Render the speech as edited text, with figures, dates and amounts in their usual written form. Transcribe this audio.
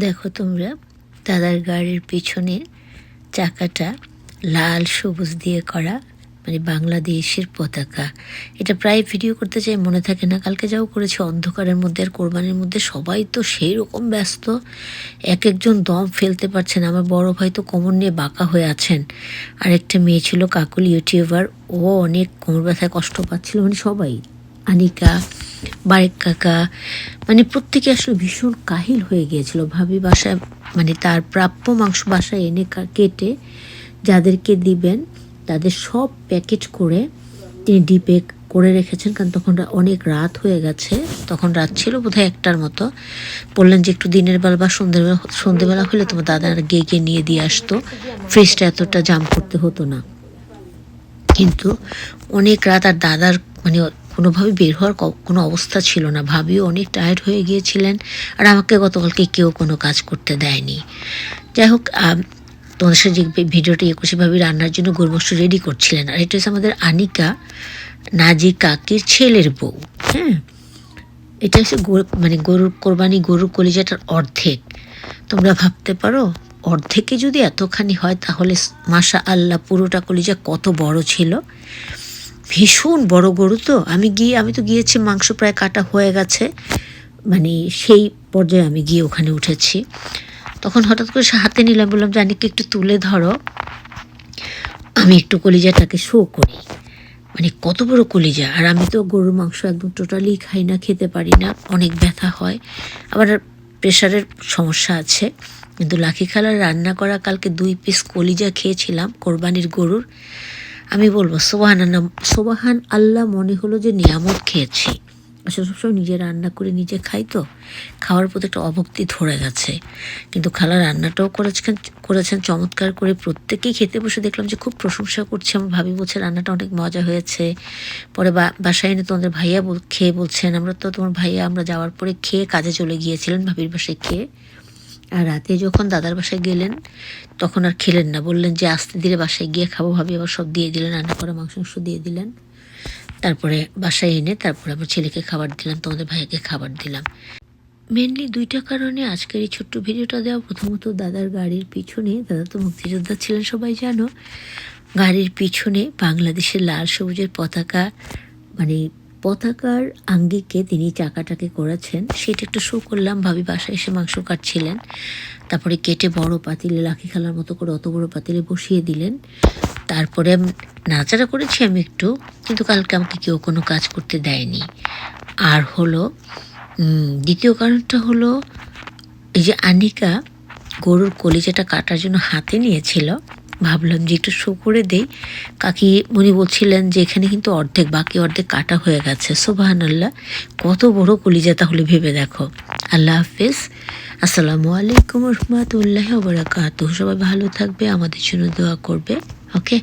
দেখো তোমরা, দাদার গাড়ির পিছনে চাকাটা লাল সবুজ দিয়ে করা, মানে বাংলাদেশের পতাকা। এটা প্রায় ভিডিও করতে চাই, মনে থাকে না। কালকে যাও করেছি অন্ধকারের মধ্যে, আর কোরবানির মধ্যে সবাই তো সেই রকম ব্যস্ত, এক একজন দম ফেলতে পারছেন। আমার বড় ভাই তো কোমর নিয়ে বাঁকা হয়ে আছেন, আর একটা মেয়ে ছিল কাকুল ইউটিউবার, ও অনেক কোমর ব্যথায় কষ্ট পাচ্ছিল। মানে সবাই, আনিকা, বারেক কাকা, মানে প্রত্যেকে আসলে ভীষণ কাহিল হয়ে গিয়েছিল। ভাবি বাসায়, মানে তার প্রাপ্য মাংস বাসায় এনে কেটে যাদেরকে দিবেন তাদের সব প্যাকেট করে তিনি ডিপে করে রেখেছেন। কারণ তখন অনেক রাত হয়ে গেছে, তখন রাত ছিল বোধহয় 1টার মতো। বললেন যে একটু দিনের বেলা বা সন্ধ্যেবেলা হলে তোমার দাদার গিয়ে নিয়ে দিয়ে আসতো, ফ্রিজটা এতটা জাম করতে হতো না। কিন্তু অনেক রাত, আর দাদার মানে কোনোভাবে বের হওয়ার কোনো অবস্থা ছিল না। ভাবিও অনেক টায়ার্ড হয়ে গিয়েছিলেন, আর আমাকে গতকালকে কেউ কোনো কাজ করতে দেয়নি। যাই হোক, তোমাদের সাথে যে ভিডিওটি 21 ভাবি রান্নার জন্য গরুমাংস রেডি করছিলেন। আর এটা হচ্ছে আমাদের আনিকা, নাজি কাকির ছেলের বউ। হ্যাঁ, এটা হচ্ছে মানে গরুর কোরবানি, গরুর কলিজাটার অর্ধেক। তোমরা ভাবতে পারো, অর্ধেকে যদি এতখানি হয় তাহলে মাশা আল্লাহ পুরোটা কলিজা কত বড় ছিল। ভীষণ বড় গরু তো। আমি তো গিয়েছি, মাংস প্রায় কাটা হয়ে গেছে, মানে সেই পর্যায়ে আমি গিয়ে ওখানে উঠেছি। তখন হঠাৎ করে হাতে নিলাম, বললাম যে আনিকে একটু তুলে ধরো, আমি একটু কলিজাটাকে শো করি। মানে কত বড় কলিজা। আর আমি তো গরুর মাংস একদম টোটালি খাই না, খেতে পারি না, অনেক ব্যথা হয়, আবার প্রেশারের সমস্যা আছে। কিন্তু লাকি খালার রান্না করা কালকে 2 পিস কলিজা খেয়েছিলাম কোরবানির গরুর। আমি বলবো সোবাহান আল্লাহ, মনে হলো যে নিয়ামত খেয়েছি। আসলে সবসময় নিজে রান্না করে নিজে খাই তো, খাওয়ার প্রতি একটা অভক্তি ধরে গেছে। কিন্তু খালা রান্নাটাও করেছেন চমৎকার করে। প্রত্যেকেই খেতে বসে দেখলাম যে খুব প্রশংসা করছে। আমার ভাবি বলছে রান্নাটা অনেক মজা হয়েছে। পরে বাসায় এনে তোমাদের ভাইয়া খেয়ে বলছেন, তোমার ভাইয়া আমরা যাওয়ার পরে খেয়ে কাজে চলে গিয়েছিলেন, ভাবির বাসায় খেয়ে। আর রাতে যখন দাদার বাসায় গেলেন তখন আর খেলেন না, বললেন যে আস্তে ধীরে বাসায় গিয়ে খাবো। ভাবি আবার সব দিয়ে দিলেন, রান্না করা মাংস দিয়ে দিলেন। তারপরে বাসায় এনে তারপরে আমার ছেলেকে খাবার দিলাম, তোমাদের ভাইয়াকে খাবার দিলাম। মেনলি 2টা কারণে আজকের এই ছোট্ট ভিডিওটা দেওয়া। প্রথমত, দাদার গাড়ির পিছনে, দাদা তো মুক্তিযোদ্ধা ছিলেন সবাই জানো, গাড়ির পিছনে বাংলাদেশের লাল সবুজের পতাকা, মানে পতাকার আঙ্গিকে তিনি চাকাটাকে করেছেন, সেটা একটু শো করলাম। ভাবি বাসায় এসে মাংস কাটছিলেন, তারপরে কেটে বড় পাতিলে লাকি খালার মতো করে অত বড় পাতিলে বসিয়ে দিলেন। তারপরে নাড়াচাড়া করেছি আমি একটু, কিন্তু কালকে আমাকে কেউ কোনো কাজ করতে দেয়নি। আর হলো দ্বিতীয় কারণটা হলো, এই যে আনিকা গরুর কলিজাটা কাটার জন্য হাতে নিয়েছিল, ভাবলাম যে একটু শো করে দেই। কাকিমণি বলছিলেন যে এখানে কিন্তু অর্ধেক, বাকি অর্ধেক কাটা হয়ে গেছে। সুবহানাল্লাহ, কত বড় কলিজা তাহলে ভেবে দেখো। আল্লাহ হাফেজ, আসসালামু আলাইকুম রহমতুল্লাহি ওয়া বারাকাতুহু। সবাই ভালো থাকবে, আমাদের জন্য দোয়া করবে। ওকে।